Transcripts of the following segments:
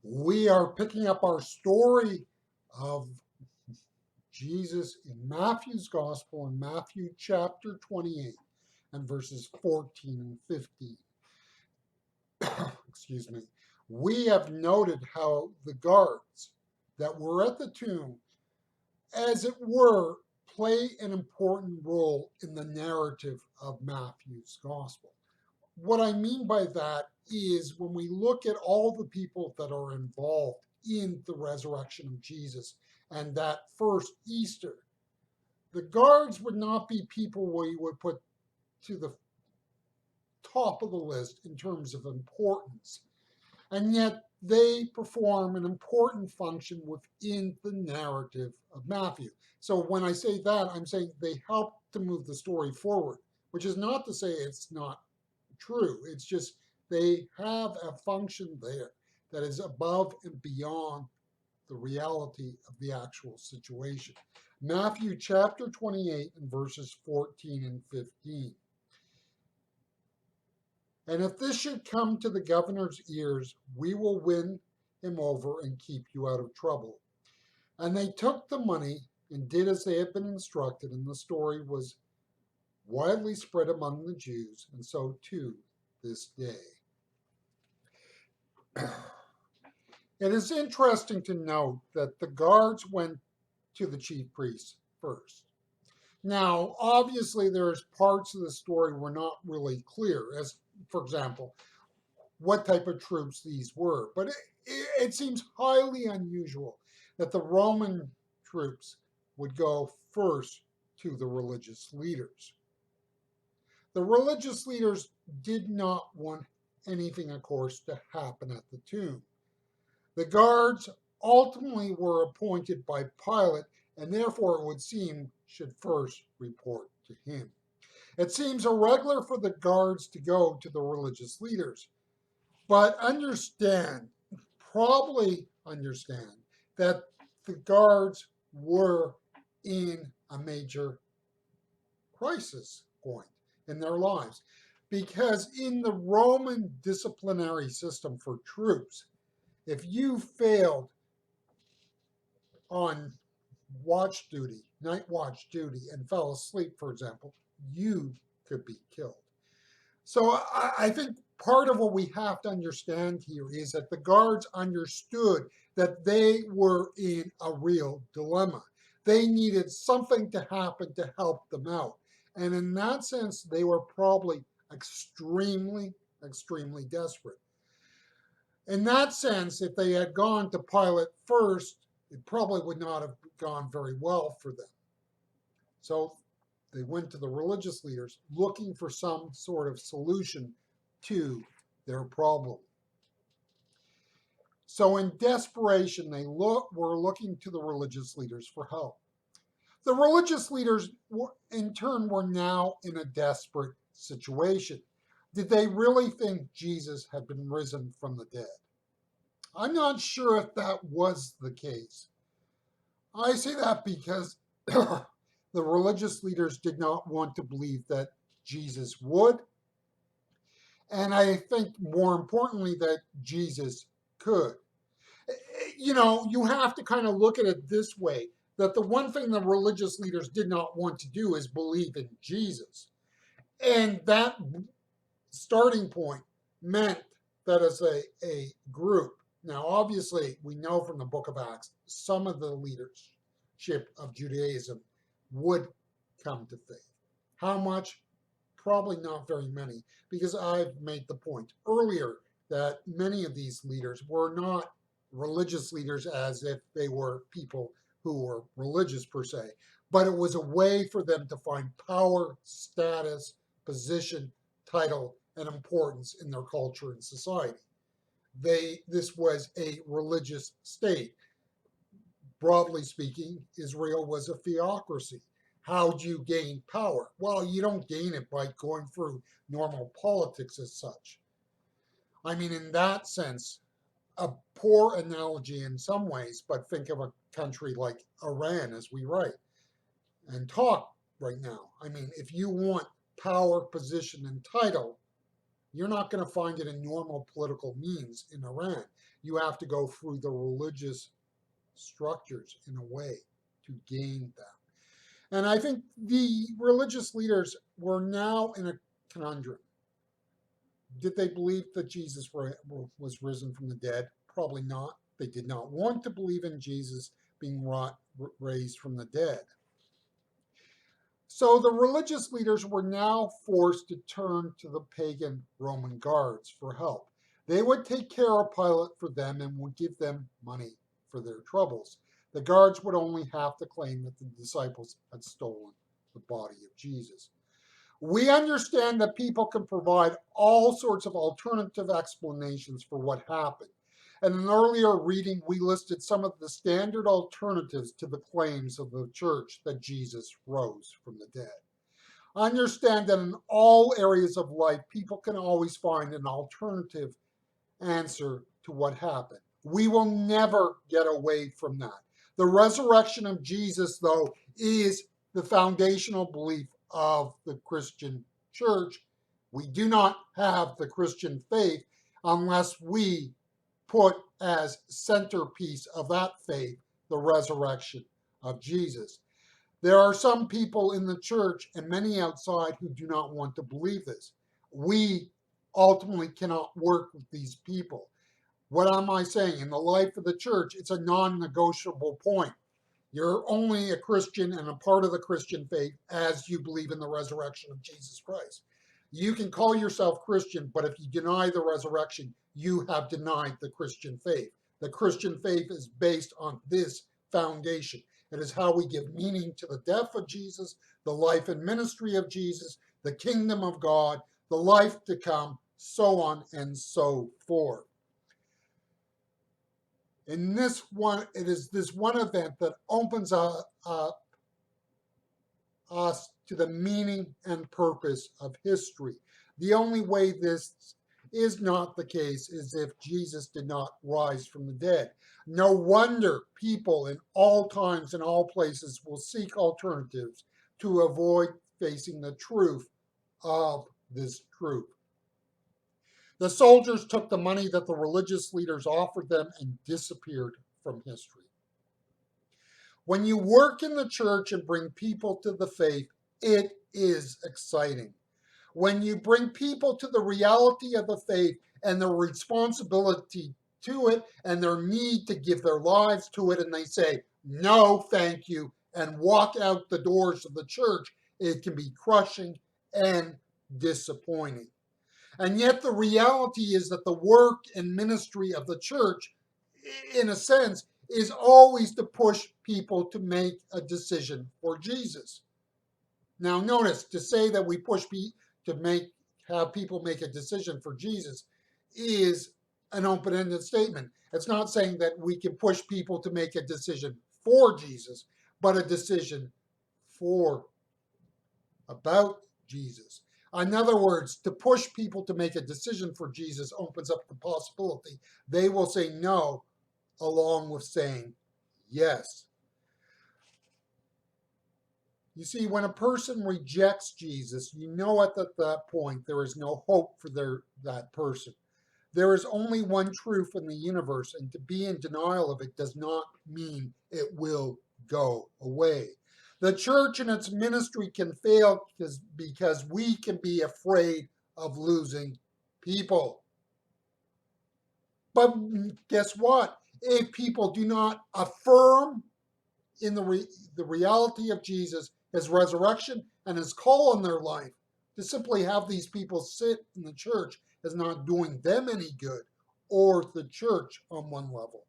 We are picking up our story of Jesus in Matthew's Gospel in Matthew chapter 28 and verses 14 and 15. Excuse me. We have noted how the guards that were at the tomb, as it were, play an important role in the narrative of Matthew's Gospel. What I mean by that is when we look at all the people that are involved in the resurrection of Jesus and that first Easter, the guards would not be people we would put to the top of the list in terms of importance. And yet they perform an important function within the narrative of Matthew. So when I say that, I'm saying they help to move the story forward, which is not to say it's not true. It's just they have a function there that is above and beyond the reality of the actual situation. Matthew chapter 28 and verses 14 and 15. And if this should come to the governor's ears, we will win him over and keep you out of trouble. And they took the money and did as they had been instructed, and the story was widely spread among the Jews, and so too this day. It is interesting to note that the guards went to the chief priests first. Now, obviously, there's parts of the story were not really clear, as, for example, what type of troops these were. But it seems highly unusual that the Roman troops would go first to the religious leaders. The religious leaders did not want anything, of course, to happen at the tomb. The guards ultimately were appointed by Pilate and therefore it would seem should first report to him. It seems irregular for the guards to go to the religious leaders, but probably understand that the guards were in a major crisis point in their lives. Because in the Roman disciplinary system for troops, if you failed on night watch duty, and fell asleep, for example, you could be killed. So I think part of what we have to understand here is that the guards understood that they were in a real dilemma. They needed something to happen to help them out. And in that sense, they were probably extremely, extremely desperate. In that sense, if they had gone to Pilate first, it probably would not have gone very well for them. So they went to the religious leaders looking for some sort of solution to their problem. So in desperation, they were looking to the religious leaders for help. The religious leaders, in turn, were now in a desperate situation. Did they really think Jesus had been risen from the dead? I'm not sure if that was the case. I say that because the religious leaders did not want to believe that Jesus would, and I think more importantly that Jesus could. You have to kind of look at it this way, that the one thing the religious leaders did not want to do is believe in Jesus. And that starting point meant that as a group, now obviously we know from the book of Acts, some of the leadership of Judaism would come to faith. How much? Probably not very many, because I've made the point earlier that many of these leaders were not religious leaders as if they were people who were religious per se, but it was a way for them to find power, status, position, title, and importance in their culture and society. This was a religious state. Broadly speaking, Israel was a theocracy. How do you gain power? Well, you don't gain it by going through normal politics as such. I mean, in that sense, a poor analogy in some ways, but think of a country like Iran as we write and talk right now. I mean, if you want power, position, and title, you're not going to find it in normal political means in Iran. You have to go through the religious structures in a way to gain them. And I think the religious leaders were now in a conundrum. Did they believe that Jesus was risen from the dead? Probably not. They did not want to believe in Jesus being raised from the dead. So the religious leaders were now forced to turn to the pagan Roman guards for help. They would take care of Pilate for them and would give them money for their troubles. The guards would only have to claim that the disciples had stolen the body of Jesus. We understand that people can provide all sorts of alternative explanations for what happened. In an earlier reading, we listed some of the standard alternatives to the claims of the church that Jesus rose from the dead. Understand that in all areas of life, people can always find an alternative answer to what happened. We will never get away from that. The resurrection of Jesus, though, is the foundational belief of the Christian church. We do not have the Christian faith unless we put as centerpiece of that faith the resurrection of Jesus. There are some people in the church and many outside who do not want to believe this. We ultimately cannot work with these people. What am I saying? In the life of the church, it's a non-negotiable point. You're only a Christian and a part of the Christian faith as you believe in the resurrection of Jesus Christ. You can call yourself Christian, but if you deny the resurrection, you have denied the Christian faith. The Christian faith is based on this foundation. It is how we give meaning to the death of Jesus, the life and ministry of Jesus, the kingdom of God, the life to come, so on and so forth. In this one, it is this one event that opens us to the meaning and purpose of history. The only way this is not the case is if Jesus did not rise from the dead. No wonder people in all times and all places will seek alternatives to avoid facing the truth of this truth. The soldiers took the money that the religious leaders offered them and disappeared from history. When you work in the church and bring people to the faith, it is exciting. When you bring people to the reality of the faith and the responsibility to it and their need to give their lives to it, and they say, no, thank you, and walk out the doors of the church, it can be crushing and disappointing. And yet the reality is that the work and ministry of the church, in a sense, is always to push people to make a decision for Jesus. Now notice, to say that we push have people make a decision for Jesus is an open-ended statement. It's not saying that we can push people to make a decision for Jesus, but a decision about Jesus. In other words, to push people to make a decision for Jesus opens up the possibility they will say no along with saying yes. You see, when a person rejects Jesus, you know at that point there is no hope for that person. There is only one truth in the universe, and to be in denial of it does not mean it will go away. The church and its ministry can fail because we can be afraid of losing people. But guess what? If people do not affirm in the reality of Jesus, his resurrection, and his call in their life, to simply have these people sit in the church is not doing them any good, or the church on one level.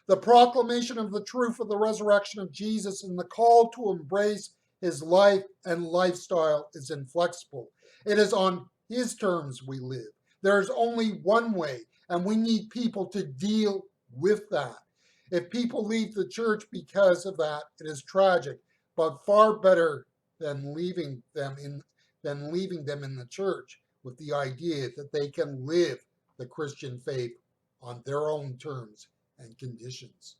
The proclamation of the truth of the resurrection of Jesus and the call to embrace his life and lifestyle is inflexible. It is on his terms we live. There is only one way, and we need people to deal with that. If people leave the church because of that, it is tragic, but far better than leaving them in the church with the idea that they can live the Christian faith on their own terms and conditions.